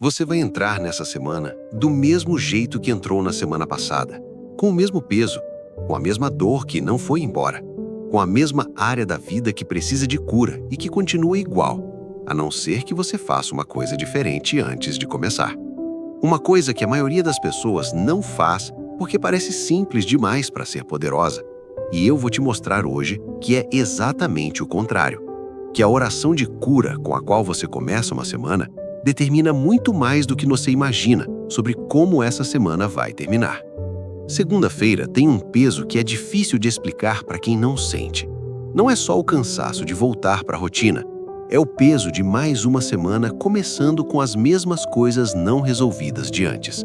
Você vai entrar nessa semana do mesmo jeito que entrou na semana passada, com o mesmo peso, com a mesma dor que não foi embora, com a mesma área da vida que precisa de cura e que continua igual, a não ser que você faça uma coisa diferente antes de começar. Uma coisa que a maioria das pessoas não faz porque parece simples demais para ser poderosa. E eu vou te mostrar hoje que é exatamente o contrário, que a oração de cura com a qual você começa uma semana determina muito mais do que você imagina sobre como essa semana vai terminar. Segunda-feira tem um peso que é difícil de explicar para quem não sente. Não é só o cansaço de voltar para a rotina, é o peso de mais uma semana começando com as mesmas coisas não resolvidas de antes.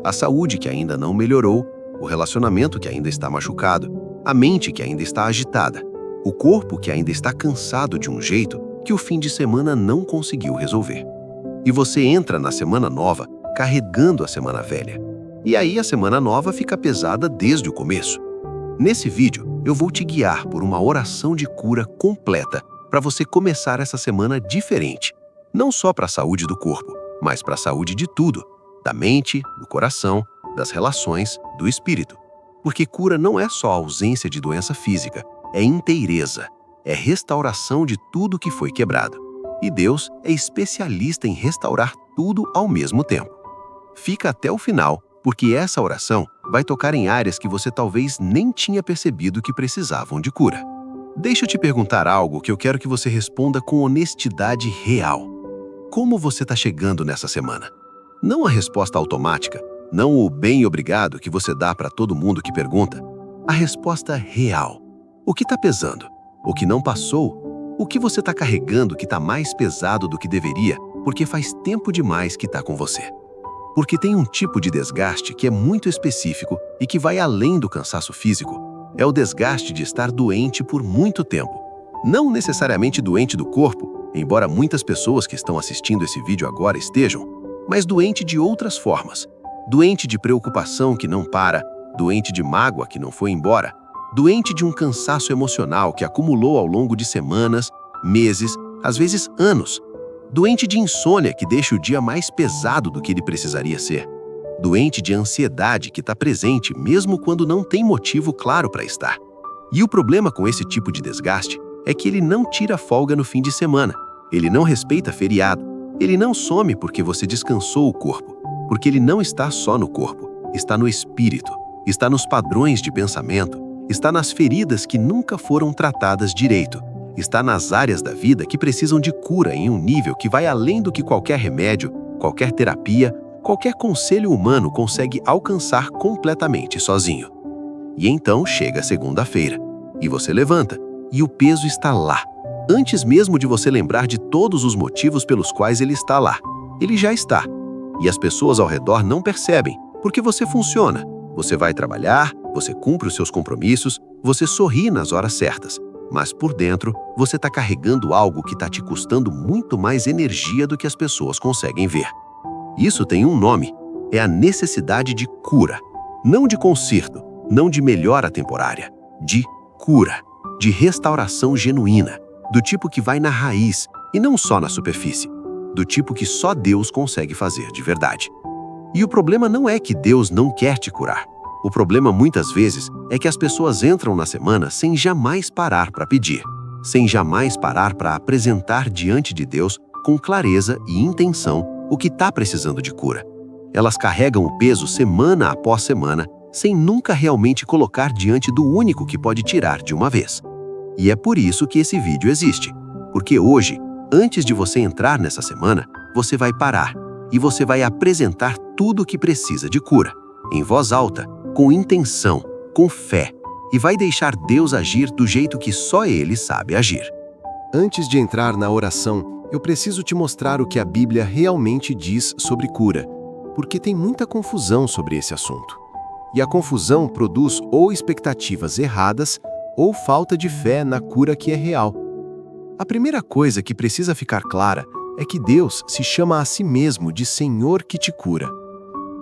A saúde que ainda não melhorou, o relacionamento que ainda está machucado, a mente que ainda está agitada, o corpo que ainda está cansado de um jeito que o fim de semana não conseguiu resolver. E você entra na semana nova carregando a semana velha. E aí a semana nova fica pesada desde o começo. Nesse vídeo, eu vou te guiar por uma oração de cura completa para você começar essa semana diferente. Não só para a saúde do corpo, mas para a saúde de tudo, da mente, do coração, das relações, do espírito. Porque cura não é só ausência de doença física, é inteireza, é restauração de tudo que foi quebrado. E Deus é especialista em restaurar tudo ao mesmo tempo. Fica até o final, porque essa oração vai tocar em áreas que você talvez nem tinha percebido que precisavam de cura. Deixa eu te perguntar algo que eu quero que você responda com honestidade real. Como você está chegando nessa semana? Não a resposta automática, não o bem obrigado que você dá para todo mundo que pergunta. A resposta real. O que está pesando? O que não passou? O que você está carregando que está mais pesado do que deveria, porque faz tempo demais que está com você? Porque tem um tipo de desgaste que é muito específico e que vai além do cansaço físico. É o desgaste de estar doente por muito tempo. Não necessariamente doente do corpo, embora muitas pessoas que estão assistindo esse vídeo agora estejam, mas doente de outras formas. Doente de preocupação que não para, doente de mágoa que não foi embora, doente de um cansaço emocional que acumulou ao longo de semanas, meses, às vezes anos. Doente de insônia que deixa o dia mais pesado do que ele precisaria ser. Doente de ansiedade que está presente mesmo quando não tem motivo claro para estar. E o problema com esse tipo de desgaste é que ele não tira folga no fim de semana. Ele não respeita feriado. Ele não some porque você descansou o corpo. Porque ele não está só no corpo, está no espírito, está nos padrões de pensamento, está nas feridas que nunca foram tratadas direito, está nas áreas da vida que precisam de cura em um nível que vai além do que qualquer remédio, qualquer terapia, qualquer conselho humano consegue alcançar completamente sozinho. E então chega a segunda-feira, e você levanta, e o peso está lá, antes mesmo de você lembrar de todos os motivos pelos quais ele está lá. Ele já está. E as pessoas ao redor não percebem, porque você funciona. Você vai trabalhar, você cumpre os seus compromissos, você sorri nas horas certas. Mas por dentro, você está carregando algo que está te custando muito mais energia do que as pessoas conseguem ver. Isso tem um nome, é a necessidade de cura. Não de conserto, não de melhora temporária, de cura, de restauração genuína, do tipo que vai na raiz e não só na superfície, do tipo que só Deus consegue fazer de verdade. E o problema não é que Deus não quer te curar. O problema muitas vezes é que as pessoas entram na semana sem jamais parar para pedir, sem jamais parar para apresentar diante de Deus com clareza e intenção o que está precisando de cura. Elas carregam o peso semana após semana, sem nunca realmente colocar diante do único que pode tirar de uma vez. E é por isso que esse vídeo existe, porque hoje, antes de você entrar nessa semana, você vai parar e você vai apresentar tudo o que precisa de cura, em voz alta, com intenção, com fé, e vai deixar Deus agir do jeito que só Ele sabe agir. Antes de entrar na oração, eu preciso te mostrar o que a Bíblia realmente diz sobre cura, porque tem muita confusão sobre esse assunto. E a confusão produz ou expectativas erradas ou falta de fé na cura que é real. A primeira coisa que precisa ficar clara é que Deus se chama a si mesmo de Senhor que te cura.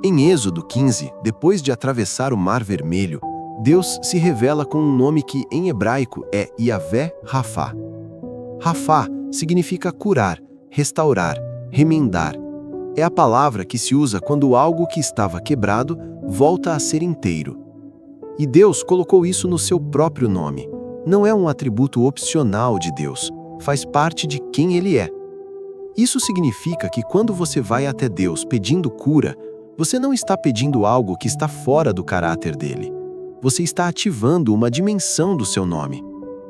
Em Êxodo 15, depois de atravessar o Mar Vermelho, Deus se revela com um nome que em hebraico é Yavé Rafá. Rafá significa curar, restaurar, remendar. É a palavra que se usa quando algo que estava quebrado volta a ser inteiro. E Deus colocou isso no seu próprio nome. Não é um atributo opcional de Deus, faz parte de quem Ele é. Isso significa que quando você vai até Deus pedindo cura, você não está pedindo algo que está fora do caráter dele. Você está ativando uma dimensão do seu nome.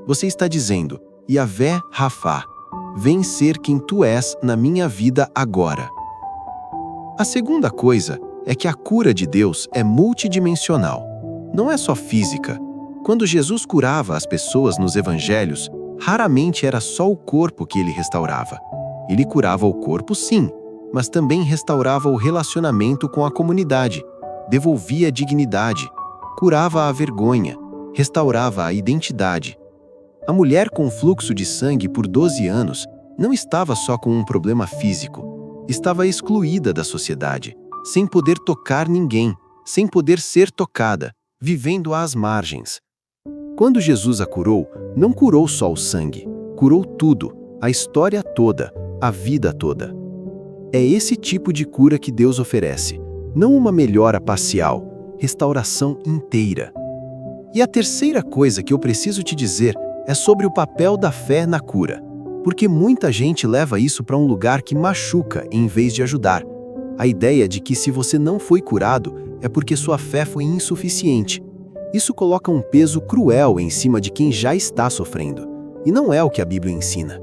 Você está dizendo, Yahvé Rafá, vem ser quem tu és na minha vida agora. A segunda coisa é que a cura de Deus é multidimensional. Não é só física. Quando Jesus curava as pessoas nos evangelhos, raramente era só o corpo que ele restaurava. Ele curava o corpo, sim, mas também restaurava o relacionamento com a comunidade, devolvia a dignidade, curava a vergonha, restaurava a identidade. A mulher com fluxo de sangue por 12 anos não estava só com um problema físico, estava excluída da sociedade, sem poder tocar ninguém, sem poder ser tocada, vivendo às margens. Quando Jesus a curou, não curou só o sangue, curou tudo, a história toda, a vida toda. É esse tipo de cura que Deus oferece, não uma melhora parcial, restauração inteira. E a terceira coisa que eu preciso te dizer é sobre o papel da fé na cura, porque muita gente leva isso para um lugar que machuca em vez de ajudar. A ideia de que se você não foi curado é porque sua fé foi insuficiente. Isso coloca um peso cruel em cima de quem já está sofrendo, e não é o que a Bíblia ensina.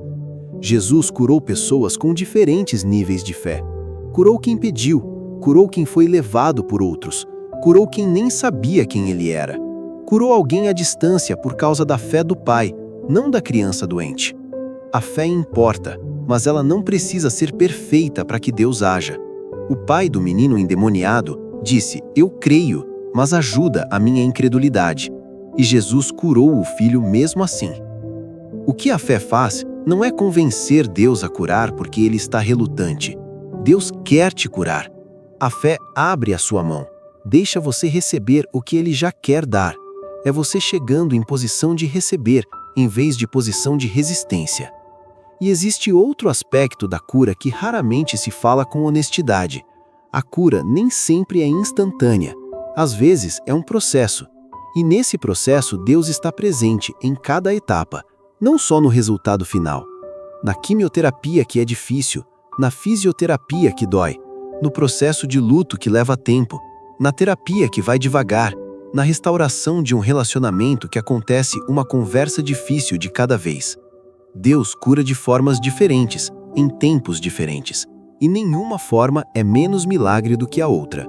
Jesus curou pessoas com diferentes níveis de fé. Curou quem pediu, curou quem foi levado por outros, curou quem nem sabia quem ele era. Curou alguém à distância por causa da fé do pai, não da criança doente. A fé importa, mas ela não precisa ser perfeita para que Deus haja. O pai do menino endemoniado disse, eu creio, mas ajuda a minha incredulidade. E Jesus curou o filho mesmo assim. O que a fé faz não é convencer Deus a curar porque ele está relutante. Deus quer te curar. A fé abre a sua mão, deixa você receber o que ele já quer dar. É você chegando em posição de receber, em vez de posição de resistência. E existe outro aspecto da cura que raramente se fala com honestidade. A cura nem sempre é instantânea. Às vezes é um processo. E nesse processo Deus está presente em cada etapa, não só no resultado final. Na quimioterapia que é difícil, na fisioterapia que dói, no processo de luto que leva tempo, na terapia que vai devagar, na restauração de um relacionamento que acontece uma conversa difícil de cada vez. Deus cura de formas diferentes, em tempos diferentes, e nenhuma forma é menos milagre do que a outra.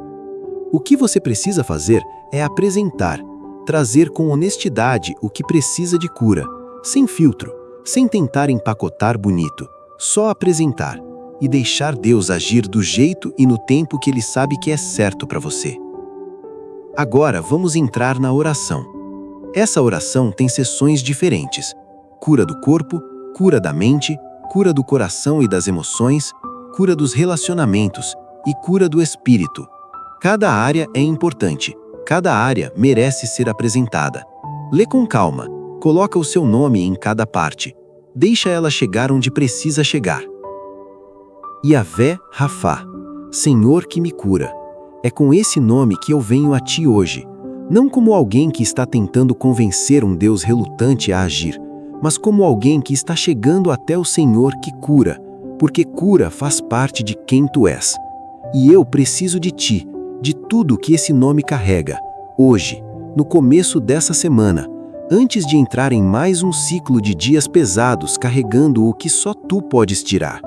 O que você precisa fazer é apresentar, trazer com honestidade o que precisa de cura, sem filtro, sem tentar empacotar bonito, só apresentar e deixar Deus agir do jeito e no tempo que Ele sabe que é certo para você. Agora vamos entrar na oração. Essa oração tem sessões diferentes: cura do corpo, cura da mente, cura do coração e das emoções, cura dos relacionamentos e cura do espírito. Cada área é importante, cada área merece ser apresentada. Lê com calma, coloca o seu nome em cada parte. Deixa ela chegar onde precisa chegar. Yahvé Rafá, Senhor que me cura. É com esse nome que eu venho a ti hoje, não como alguém que está tentando convencer um Deus relutante a agir, mas como alguém que está chegando até o Senhor que cura, porque cura faz parte de quem tu és. E eu preciso de ti, de tudo que esse nome carrega, hoje, no começo dessa semana, antes de entrar em mais um ciclo de dias pesados carregando o que só tu podes tirar.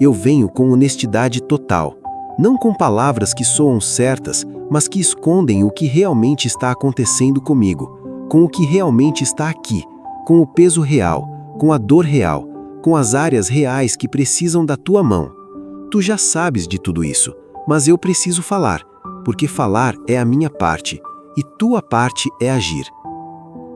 Eu venho com honestidade total, não com palavras que soam certas, mas que escondem o que realmente está acontecendo comigo, com o que realmente está aqui, com o peso real, com a dor real, com as áreas reais que precisam da tua mão. Tu já sabes de tudo isso, mas eu preciso falar, porque falar é a minha parte, e tua parte é agir.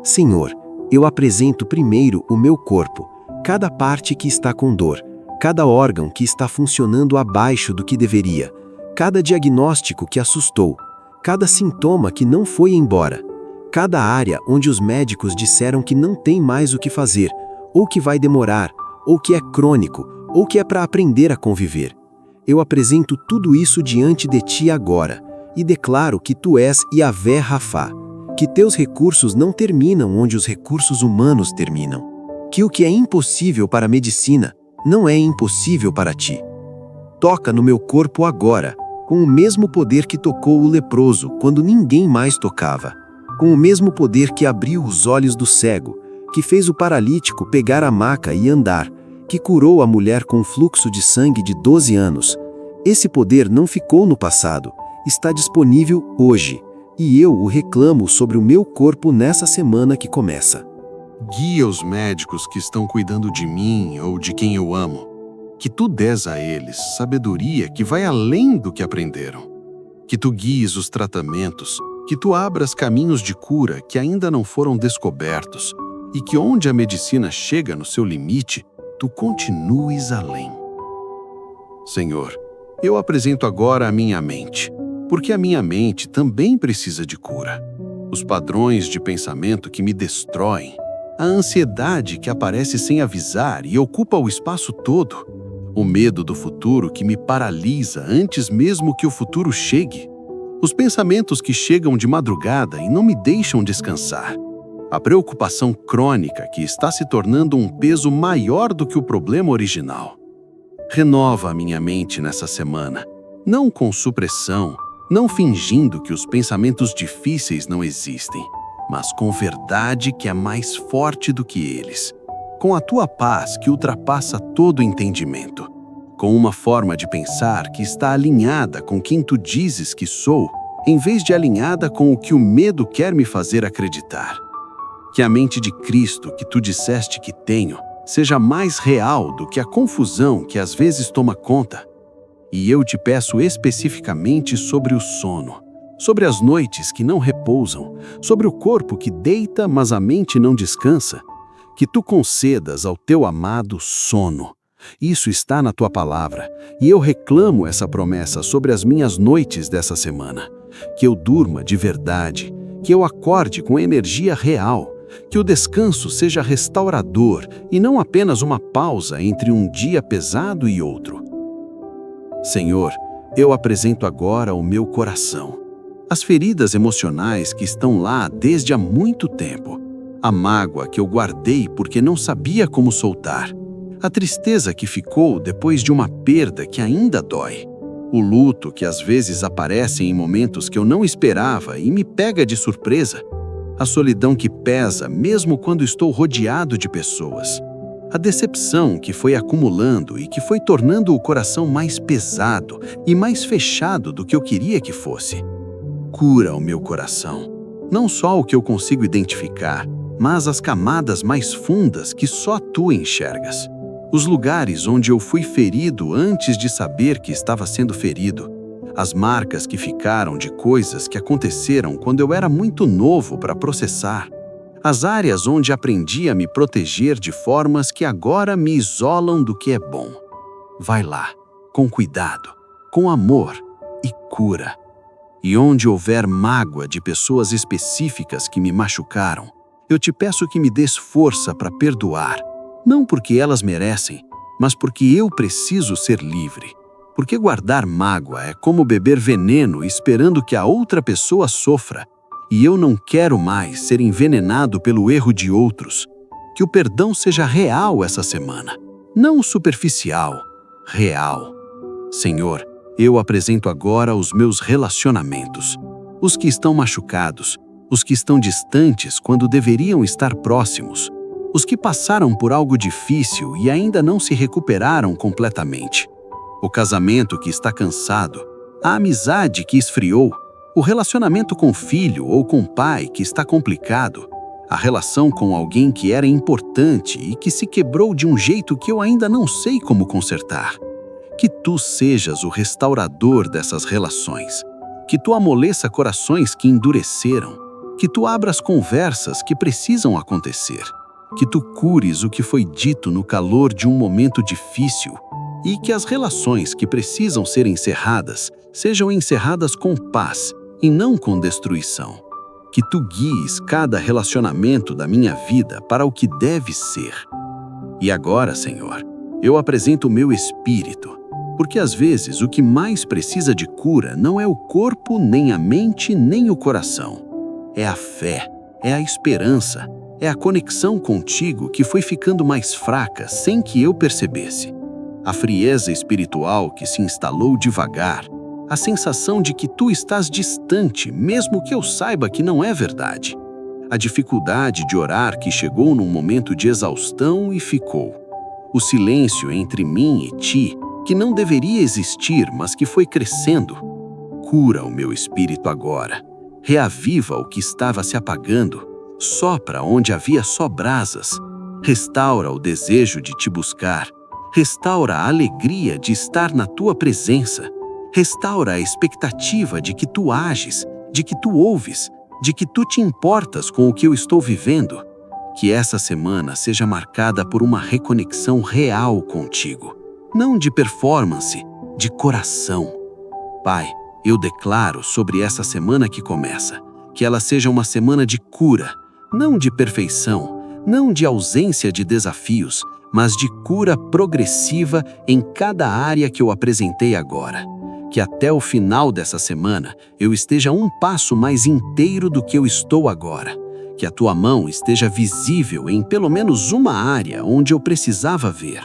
Senhor, eu apresento primeiro o meu corpo, cada parte que está com dor, cada órgão que está funcionando abaixo do que deveria, cada diagnóstico que assustou, cada sintoma que não foi embora, cada área onde os médicos disseram que não tem mais o que fazer, ou que vai demorar, ou que é crônico, ou que é para aprender a conviver. eu apresento tudo isso diante de ti agora e declaro que tu és Yahvé Rafá, que teus recursos não terminam onde os recursos humanos terminam, que o que é impossível para a medicina não é impossível para ti. Toca no meu corpo agora, com o mesmo poder que tocou o leproso quando ninguém mais tocava, com o mesmo poder que abriu os olhos do cego, que fez o paralítico pegar a maca e andar, que curou a mulher com fluxo de sangue de 12 anos. Esse poder não ficou no passado, está disponível hoje, e eu o reclamo sobre o meu corpo nessa semana que começa. Guia os médicos que estão cuidando de mim ou de quem eu amo. Que tu des a eles sabedoria que vai além do que aprenderam. Que tu guies os tratamentos, que tu abras caminhos de cura que ainda não foram descobertos e que onde a medicina chega no seu limite, tu continues além. Senhor, eu apresento agora a minha mente, porque a minha mente também precisa de cura. Os padrões de pensamento que me destroem, a ansiedade que aparece sem avisar e ocupa o espaço todo, o medo do futuro que me paralisa antes mesmo que o futuro chegue, os pensamentos que chegam de madrugada e não me deixam descansar, a preocupação crônica que está se tornando um peso maior do que o problema original. Renova a minha mente nessa semana, não com supressão, não fingindo que os pensamentos difíceis não existem, mas com verdade que é mais forte do que eles, com a tua paz que ultrapassa todo entendimento, com uma forma de pensar que está alinhada com quem tu dizes que sou, em vez de alinhada com o que o medo quer me fazer acreditar. Que a mente de Cristo que tu disseste que tenho seja mais real do que a confusão que às vezes toma conta. E eu te peço especificamente sobre o sono, sobre as noites que não repousam, sobre o corpo que deita, mas a mente não descansa, que tu concedas ao teu amado sono. Isso está na tua palavra, e eu reclamo essa promessa sobre as minhas noites dessa semana. Que eu durma de verdade, que eu acorde com energia real, que o descanso seja restaurador e não apenas uma pausa entre um dia pesado e outro. Senhor, eu apresento agora o meu coração, as feridas emocionais que estão lá desde há muito tempo, a mágoa que eu guardei porque não sabia como soltar, a tristeza que ficou depois de uma perda que ainda dói, o luto que às vezes aparece em momentos que eu não esperava e me pega de surpresa, a solidão que pesa mesmo quando estou rodeado de pessoas, a decepção que foi acumulando e que foi tornando o coração mais pesado e mais fechado do que eu queria que fosse. Cura o meu coração, não só o que eu consigo identificar, mas as camadas mais fundas que só tu enxergas. Os lugares onde eu fui ferido antes de saber que estava sendo ferido. As marcas que ficaram de coisas que aconteceram quando eu era muito novo para processar. As áreas onde aprendi a me proteger de formas que agora me isolam do que é bom. Vai lá, com cuidado, com amor e cura. E onde houver mágoa de pessoas específicas que me machucaram, eu te peço que me des força para perdoar, não porque elas merecem, mas porque eu preciso ser livre. Porque guardar mágoa é como beber veneno esperando que a outra pessoa sofra, e eu não quero mais ser envenenado pelo erro de outros. Que o perdão seja real essa semana, não superficial, real. Senhor, eu apresento agora os meus relacionamentos, os que estão machucados, os que estão distantes quando deveriam estar próximos, os que passaram por algo difícil e ainda não se recuperaram completamente. O casamento que está cansado, a amizade que esfriou, o relacionamento com o filho ou com o pai que está complicado, a relação com alguém que era importante e que se quebrou de um jeito que eu ainda não sei como consertar. Que tu sejas o restaurador dessas relações, que tu amoleça corações que endureceram, que tu abras conversas que precisam acontecer, que tu cures o que foi dito no calor de um momento difícil, e que as relações que precisam ser encerradas sejam encerradas com paz e não com destruição. Que tu guies cada relacionamento da minha vida para o que deve ser. E agora, Senhor, eu apresento o meu espírito. Porque às vezes o que mais precisa de cura não é o corpo, nem a mente, nem o coração. É a fé, é a esperança, é a conexão contigo que foi ficando mais fraca sem que eu percebesse. A frieza espiritual que se instalou devagar, a sensação de que tu estás distante, mesmo que eu saiba que não é verdade. A dificuldade de orar que chegou num momento de exaustão e ficou. O silêncio entre mim e ti, que não deveria existir, mas que foi crescendo. Cura o meu espírito agora. Reaviva o que estava se apagando. Sopra onde havia só brasas. Restaura o desejo de te buscar. Restaura a alegria de estar na tua presença. Restaura a expectativa de que tu ages, de que tu ouves, de que tu te importas com o que eu estou vivendo. Que essa semana seja marcada por uma reconexão real contigo. Não de performance, de coração. Pai, eu declaro sobre essa semana que começa, que ela seja uma semana de cura, não de perfeição, não de ausência de desafios, mas de cura progressiva em cada área que eu apresentei agora. Que até o final dessa semana eu esteja um passo mais inteiro do que eu estou agora. Que a tua mão esteja visível em pelo menos uma área onde eu precisava ver.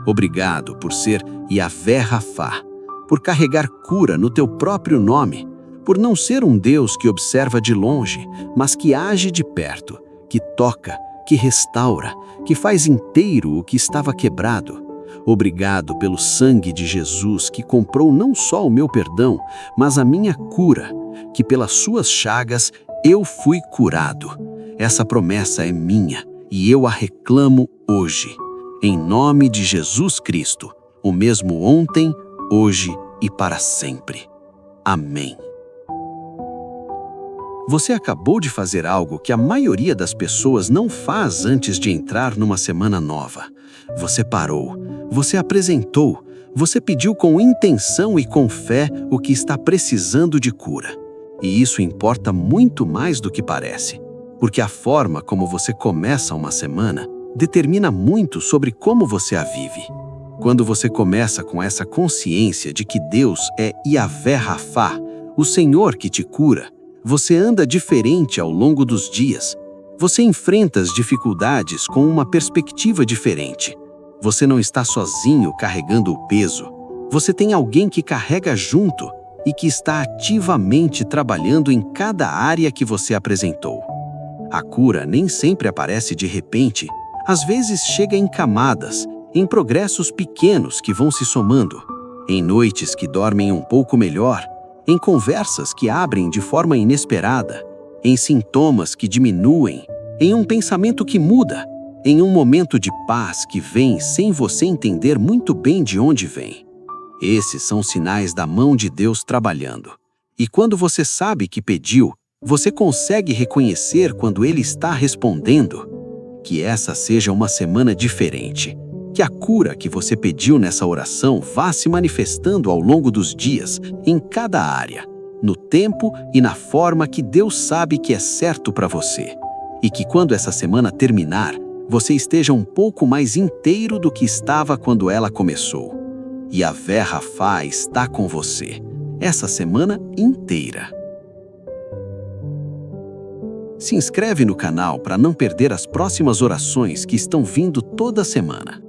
Obrigado por ser Yahvé Rafá, por carregar cura no teu próprio nome, por não ser um Deus que observa de longe, mas que age de perto, que toca, que restaura, que faz inteiro o que estava quebrado. Obrigado pelo sangue de Jesus que comprou não só o meu perdão, mas a minha cura, que pelas suas chagas eu fui curado. Essa promessa é minha e eu a reclamo hoje. Em nome de Jesus Cristo, o mesmo ontem, hoje e para sempre. Amém. Você acabou de fazer algo que a maioria das pessoas não faz antes de entrar numa semana nova. Você parou, você apresentou, você pediu com intenção e com fé o que está precisando de cura. E isso importa muito mais do que parece, porque a forma como você começa uma semana determina muito sobre como você a vive. Quando você começa com essa consciência de que Deus é Yahvé Rafá, o Senhor que te cura, você anda diferente ao longo dos dias. Você enfrenta as dificuldades com uma perspectiva diferente. Você não está sozinho carregando o peso. Você tem alguém que carrega junto e que está ativamente trabalhando em cada área que você apresentou. A cura nem sempre aparece de repente. Às vezes chega em camadas, em progressos pequenos que vão se somando, em noites que dormem um pouco melhor, em conversas que abrem de forma inesperada, em sintomas que diminuem, em um pensamento que muda, em um momento de paz que vem sem você entender muito bem de onde vem. Esses são sinais da mão de Deus trabalhando. E quando você sabe que pediu, você consegue reconhecer quando Ele está respondendo. Que essa seja uma semana diferente. Que a cura que você pediu nessa oração vá se manifestando ao longo dos dias, em cada área, no tempo e na forma que Deus sabe que é certo para você. E que quando essa semana terminar, você esteja um pouco mais inteiro do que estava quando ela começou. Yahvé Rafá está com você, essa semana inteira. Se inscreve no canal para não perder as próximas orações que estão vindo toda semana.